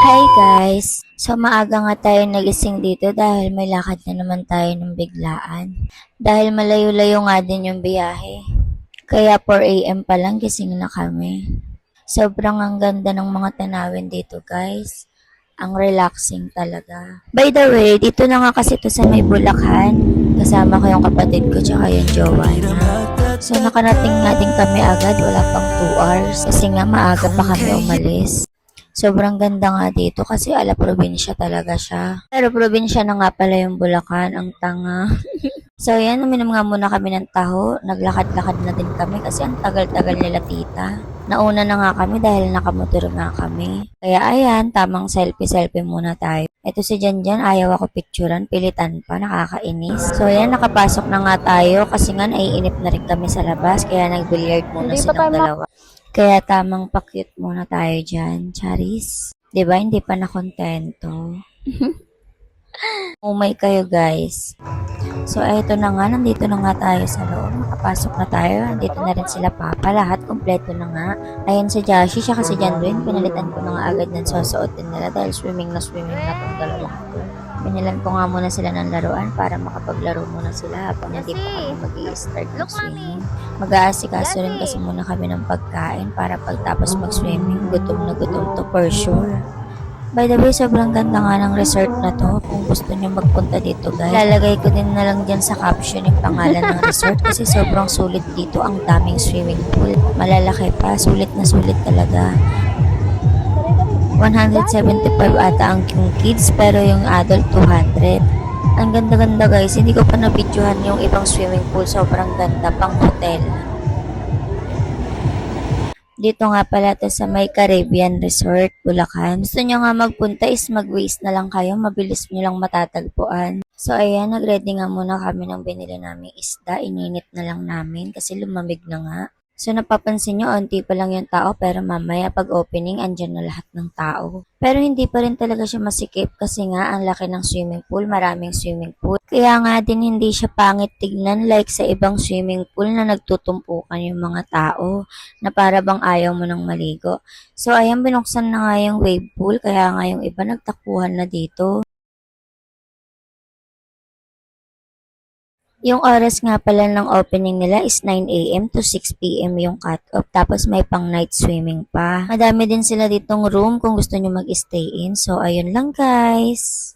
Hi guys! So maaga nga tayo nagising dito dahil may lakad na naman tayo ng biglaan. Dahil malayo-layo nga din yung biyahe. Kaya 4 AM pa lang gising na kami. Sobrang ang ganda ng mga tanawin dito guys. Ang relaxing talaga. By the way, dito na nga kasi to sa may Bulacan. Kasama ko yung kapatid ko tsaka yung jowa niya. So nakarating nga din kami agad, wala pang 2 hours. Kasi nga maaga pa kami umalis. Sobrang ganda nga dito kasi ala probinsya talaga siya. Pero probinsya na nga pala yung Bulacan, ang tanga. So yan, uminom nga muna kami ng taho. Naglakad-lakad na din kami kasi ang tagal-tagal nila tita. Nauna na nga kami dahil nakamotor nga kami. Kaya ayan, tamang selfie-selfie muna tayo. Ito si Janjan, ayaw ako picturean, pilitan pa, nakakainis. So ayan, nakapasok na nga tayo kasi nga naiinip na rin kami sa labas. Kaya nag-billiard muna silang dalawa. Kaya tamang pa-cute muna tayo dyan, Charis. Diba, hindi pa nakontento. Umay kayo, guys. So, eto na nga, nandito na nga tayo sa loob. Nakapasok na tayo. Nandito na rin sila papa. Lahat, kompleto na nga. Ayan si Joshi, siya kasi Janwin. Pinalitan ko na nga agad ng susuotin nila dahil swimming na itong dalawang ko. Pinilan ko nga muna sila ng laruan para makapaglaro muna sila habang hindi pa kami mag-i-start ng swimming. Mag-aasikaso rin kasi muna kami ng pagkain para pagtapos mag-swimming, gutom na gutom to for sure. By the way, sobrang ganda nga ng resort na to. Kung gusto nyo magpunta dito guys, lalagay ko din na lang dyan sa caption yung pangalan ng resort kasi sobrang sulit dito. Ang daming swimming pool. Malalaki pa, sulit na sulit talaga. 175 ata ang yung kids pero yung adult 200. Ang ganda-ganda guys, hindi ko pa na-videohan yung ibang swimming pool, sobrang ganda, pang hotel. Dito nga pala to sa may Caribbean Resort, Bulacan. Gusto nyo nga magpunta is mag-waste na lang kayo, mabilis nyo lang matatagpuan. So ayan, nag-ready nga muna kami ng binili naming isda, ininit na lang namin kasi lumamig na nga. So napapansin nyo, onti pa lang yung tao pero mamaya pag opening, andyan na lahat ng tao. Pero hindi pa rin talaga siya masikip kasi nga ang laki ng swimming pool, maraming swimming pool. Kaya nga din hindi siya pangit tignan like sa ibang swimming pool na nagtutumpukan yung mga tao na para bang ayaw mo nang maligo. So ayan, binuksan na nga yung wave pool kaya nga yung iba nagtakuhan na dito. Yung oras nga pala ng opening nila is 9 AM to 6 PM yung cut-off. Tapos may pang night swimming pa. Madami din sila ditong room kung gusto nyo mag-stay in. So, ayun lang guys.